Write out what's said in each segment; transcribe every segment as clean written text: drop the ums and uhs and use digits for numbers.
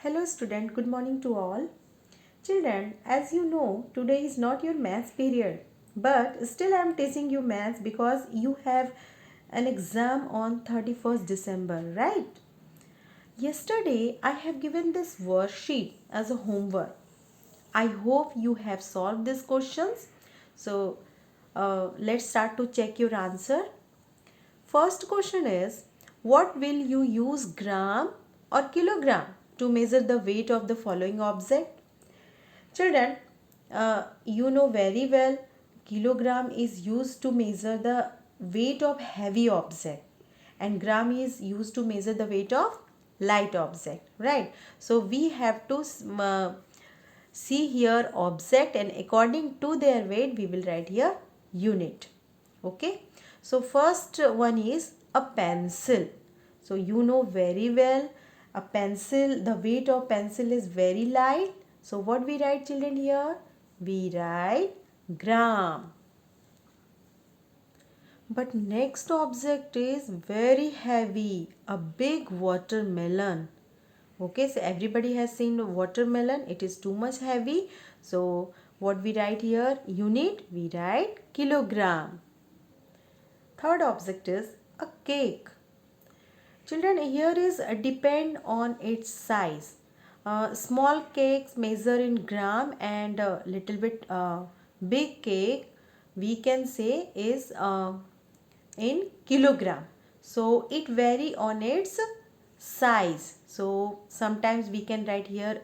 Hello student, good morning to all. Children, as you know, today is not your maths period. But still I am teaching you maths because you have an exam on 31st December, right? Yesterday I have given this worksheet as a homework. I hope you have solved these questions. So let's start to check your answer. First question is, what will you use gram or kilogram to measure the weight of the following object? Children, you know very well kilogram is used to measure the weight of heavy object and gram is used to measure the weight of light object, right? So we have to see here object and according to their weight we will write here unit. Okay, so first one is a pencil. So you know very well a pencil, the weight of pencil is very light. So what we write children here? We write gram. But next object is very heavy, a big watermelon. Okay, so everybody has seen watermelon. It is too much heavy. So what we write here? Unit, we write kilogram. Third object is a cake. Children, here is depend on its size. Small cakes measure in gram and a little bit big cake we can say is in kilogram. So it vary on its size. So sometimes we can write here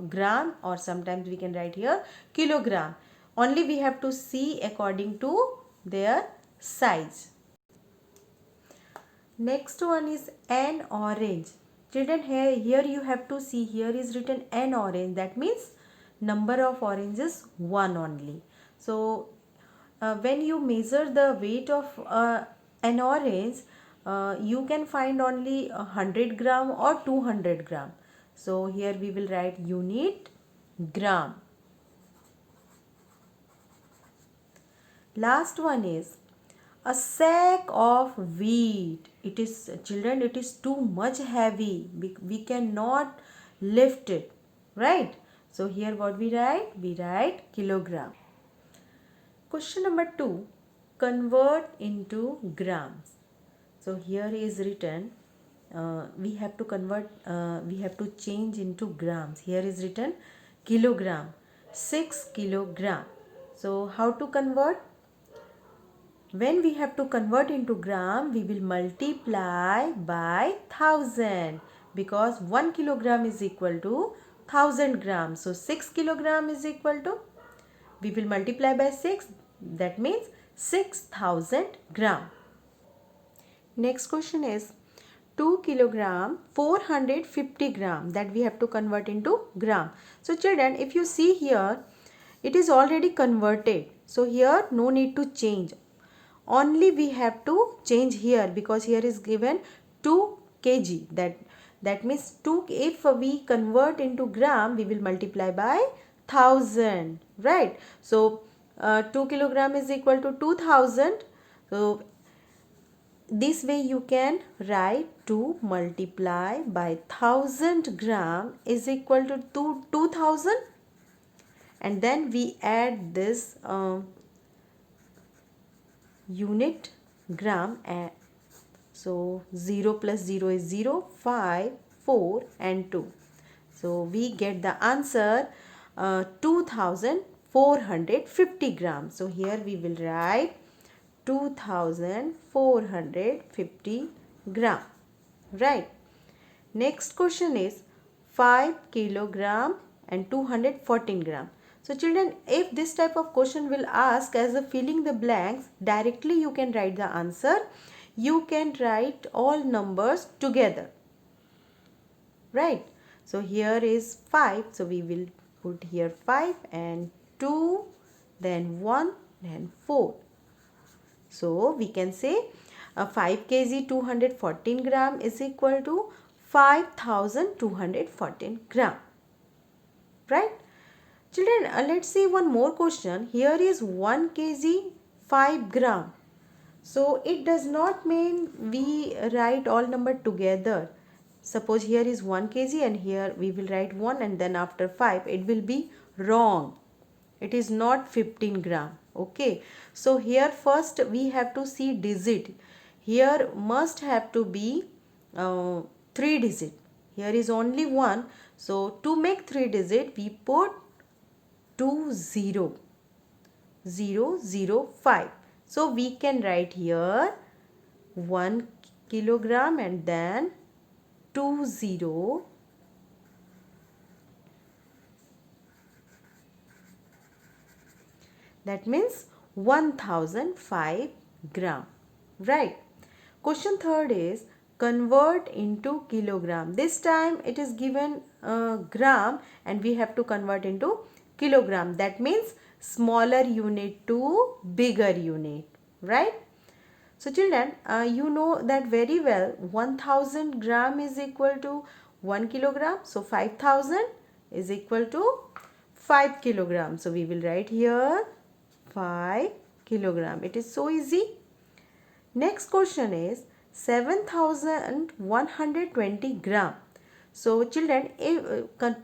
gram or sometimes we can write here kilogram. Only we have to see according to their size. Next one is an orange. Children, here you have to see, here is written an orange. That means number of oranges 1 only. So when you measure the weight of an orange, you can find only 100 gram or 200 gram. So here we will write unit gram. Last one is a sack of wheat. It is children, it is too much heavy. We cannot lift it, right? So here what we write? We write kilogram. Question number 2, convert into grams. So here is written we have to convert, we have to change into grams. Here is written kilogram, 6 kilogram. So how to convert? When we have to convert into gram, we will multiply by 1000 because 1 kilogram is equal to 1000 grams. So 6 kilogram is equal to, we will multiply by 6, that means 6000 gram. Next question is 2 kilogram 450 gram, that we have to convert into gram. So children, if you see here, it is already converted. So here no need to change. Only we have to change here because here is given 2 kg. That means 2, if we convert into gram, we will multiply by 1000, right? So 2 kilogram is equal to 2000. So this way you can write 2 multiply by 1000 gram is equal to 2000, and then we add this unit gram. So 0 plus 0 is 0, 5, 4 and 2. So we get the answer 2450 grams. So here we will write 2450 gram, right? Next question is 5 kilogram and 214 gram. So children, if this type of question will ask as a filling the blanks, directly you can write the answer. You can write all numbers together, right? So here is 5. So we will put here 5 and 2, then 1, then 4. So we can say 5 kg 214 gram is equal to 5214 gram, right? Children, let's see one more question. Here is 1 kg 5 gram. So it does not mean we write all number together. Suppose here is 1 kg and here we will write 1 and then after 5, it will be wrong. It is not 15 gram. Okay, so here first we have to see digit. Here must have to be 3 digit. Here is only 1, so to make 3 digit we put 20005. So we can write here 1 kilogram and then 20, that means 1005 gram, right? Question third is convert into kilogram. This time it is given gram and we have to convert into kilogram. That means smaller unit to bigger unit, right? So children, you know that very well. 1000 gram is equal to 1 kilogram. So 5000 is equal to 5 kilogram. So we will write here 5 kilogram. It is so easy. Next question is 7120 gram. So children,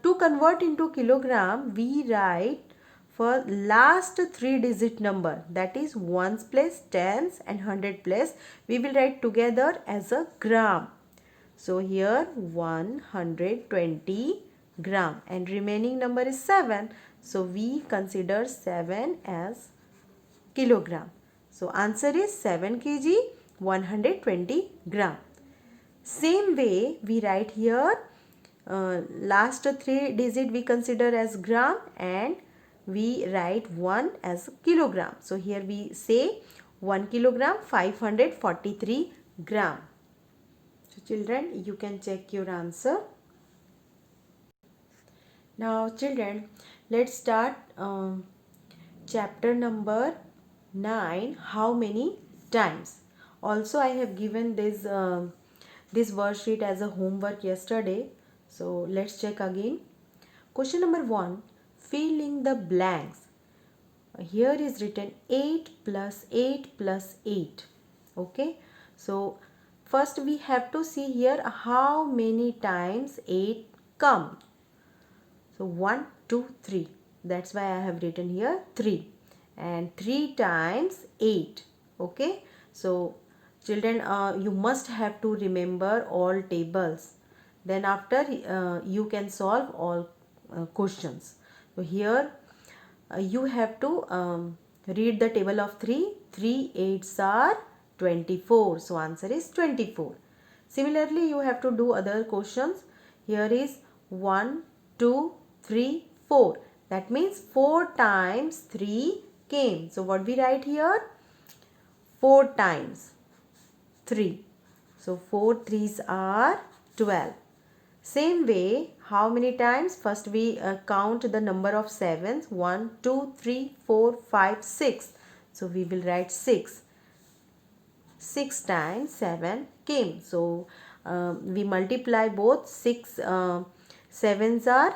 to convert into kilogram, we write for last 3 digit number, that is ones place, tens and 100 place, we will write together as a gram. So here 120 gram and remaining number is 7. So we consider 7 as kilogram. So answer is 7 kg 120 gram. Same way we write here last 3 digit we consider as gram and we write 1 as kilogram. So here we say 1 kilogram 543 gram. So children, you can check your answer. Now children, let's start chapter number 9, how many times. Also I have given this this worksheet as a homework yesterday, so let's check again. Question number 1, fill in the blanks. Here is written 8 plus 8 plus 8. Okay, so first we have to see here how many times 8 come. So 1, 2, 3. That's why I have written here 3. And 3 times 8. Okay. So children, you must have to remember all tables. Then after you can solve all questions. So here you have to read the table of 3. 3 8s are 24. So answer is 24. Similarly, you have to do other questions. Here is 1, 2, 3, 4. That means 4 times 3 came. So what we write here? 4 times 3. So 4 3s are 12. Same way, how many times? First we count the number of sevens. 1, 2, 3, 4, 5, 6. So we will write 6. 6 times 7 came. So we multiply both. 6 sevens are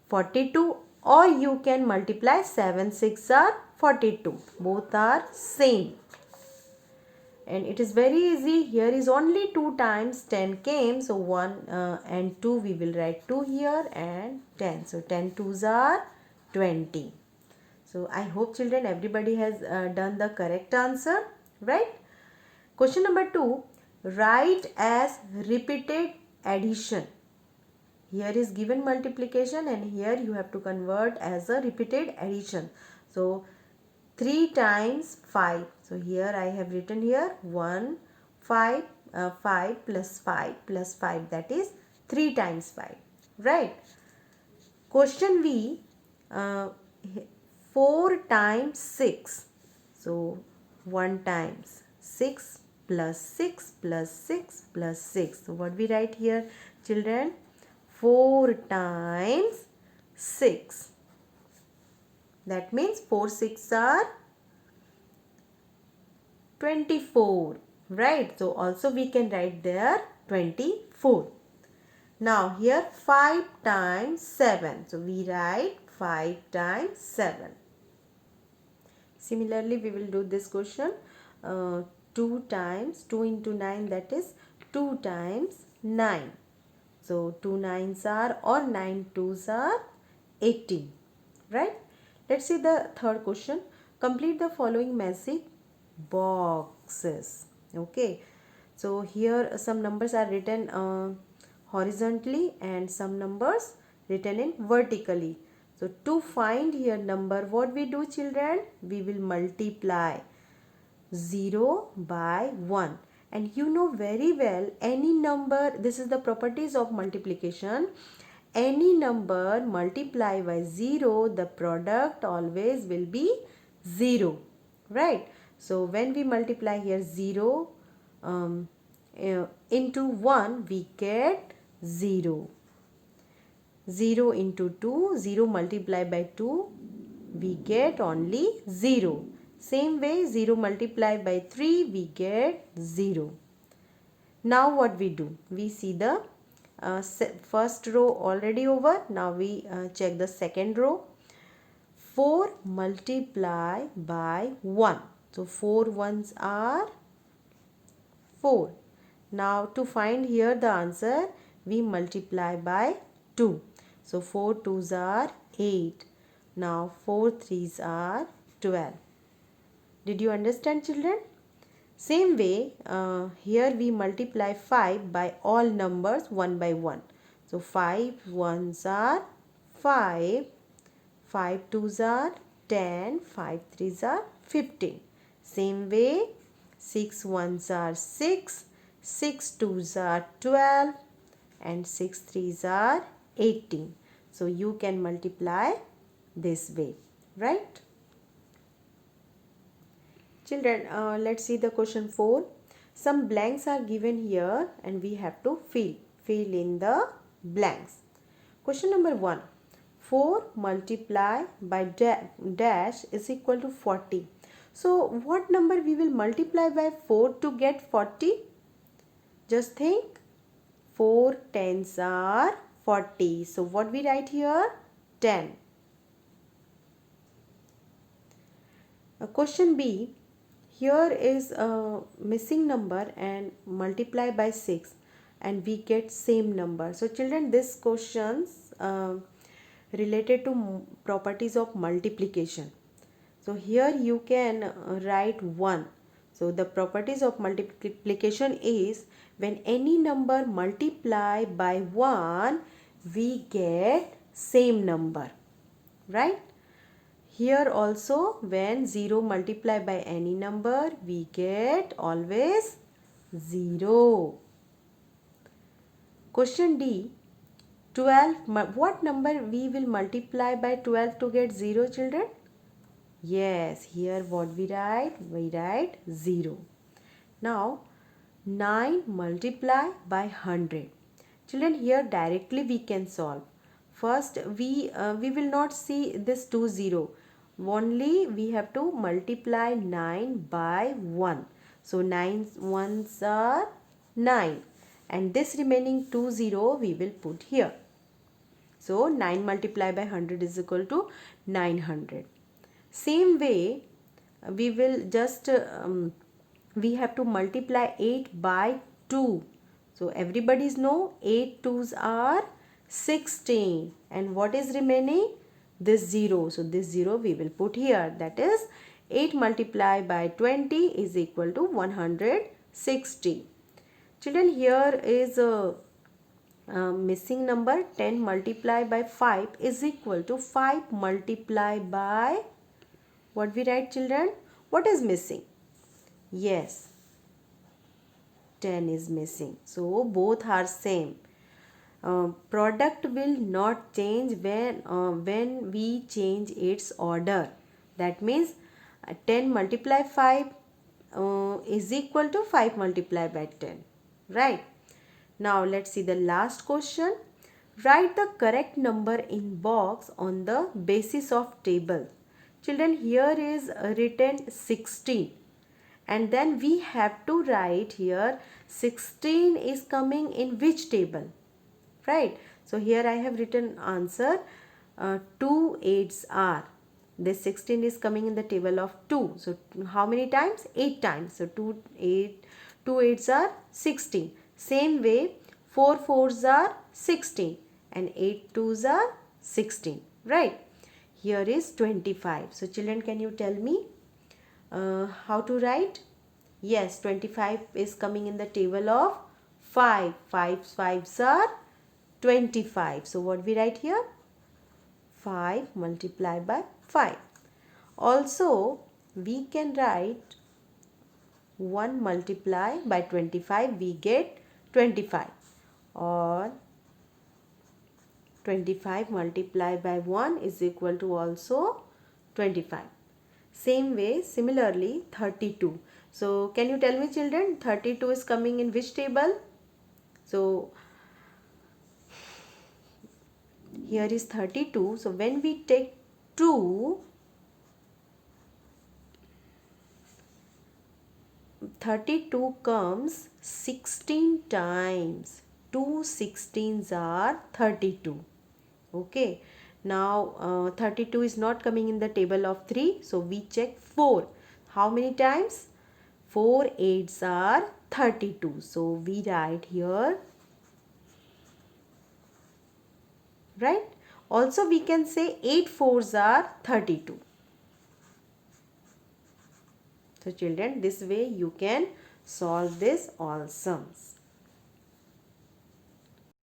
42, or you can multiply 7 6 are 42. Both are same. And it is very easy. Here is only 2 times 10 came. So 1 and 2 we will write 2 here and 10. So 10 2s are 20. So I hope children everybody has done the correct answer, right? Question number 2, write as repeated addition. Here is given multiplication and here you have to convert as a repeated addition. So 3 times 5. So here I have written here 1, 5, 5 plus 5 plus 5, that is 3 times 5. Right. Question B, 4 times 6. So 1 times 6 plus 6 plus 6 plus 6. So what we write here children? 4 times 6. That means 4 6 are 24. Right. So also we can write there 24. Now here 5 times 7. So we write 5 times 7. Similarly we will do this question. 2 times 2 into 9, that is 2 times 9. So 2 nines are or 9 twos are 18. Right? Let's see the third question. Complete the following message boxes. Okay. So here some numbers are written horizontally and some numbers written in vertically. So to find here number, what we do children? We will multiply 0 by 1. And you know very well any number, this is the properties of multiplication. Any number multiply by 0, the product always will be 0. Right? So when we multiply here 0 into 1, we get 0. 0 into 2, 0 multiplied by 2, we get only 0. Same way 0 multiplied by 3, we get 0. Now what we do? We see the first row already over. Now we check the second row. 4 multiply by 1. So 4 ones are 4. Now to find here the answer, we multiply by 2. So 4 twos are 8. Now 4 threes are 12. Did you understand children? Same way, here we multiply 5 by all numbers one by one. So 5 ones are 5, 5 twos are 10, 5 threes are 15. Same way, 6 ones are 6, 6 twos are 12 and 6 threes are 18. So you can multiply this way, right? Children, let's see the question 4. Some blanks are given here and we have to fill in the blanks. Question number 1. 4 multiply by dash is equal to 40. So what number we will multiply by 4 to get 40? Just think. 4 tens are 40. So what we write here? 10. Question B. Here is a missing number and multiply by 6 and we get same number. So children, this questions related to properties of multiplication. So here you can write 1. So the properties of multiplication is when any number multiply by 1, we get same number, right? Here also when 0 multiply by any number, we get always 0. Question D. 12. What number we will multiply by 12 to get 0 children? Yes, here what we write? We write 0. Now 9 multiply by 100. Children, here directly we can solve. First we will not see this 2 0. Only we have to multiply 9 by 1. So 9 ones are 9 and this remaining 2 0 we will put here. So 9 multiplied by 100 is equal to 900. Same way we will just we have to multiply 8 by 2. So everybody's know 8 twos are 16 and what is remaining? This 0. So this 0 we will put here, that is 8 multiplied by 20 is equal to 160. Children, here is a missing number. 10 multiplied by 5 is equal to 5 multiplied by what we write children? What is missing? Yes, 10 is missing. So both are same. Product will not change when we change its order. That means 10 multiply 5 is equal to 5 multiplied by 10. Right? Now let's see the last question. Write the correct number in box on the basis of table. Children, here is written 16. And then we have to write here 16 is coming in which table? Right? So here I have written answer 2 8s are. This 16 is coming in the table of 2. So how many times? 8 times. So 2 8s are 16. Same way 4 fours are 16 and 8 twos are 16, right? Here is 25. So children, can you tell me how to write? Yes, 25 is coming in the table of 5. 5 fives are 25. So what we write here? 5 multiplied by 5. Also, we can write 1 multiplied by 25, we get 25, or 25 multiplied by 1 is equal to also 25. Same way, similarly 32. So can you tell me children, 32 is coming in which table? So here is 32. So when we take 2, 32 comes 16 times. 2 16s are 32. Okay. Now 32 is not coming in the table of 3. So we check 4. How many times? 4 8s are 32. So we write here, right? Also we can say 8 4s are 32. So children, this way you can solve this all sums.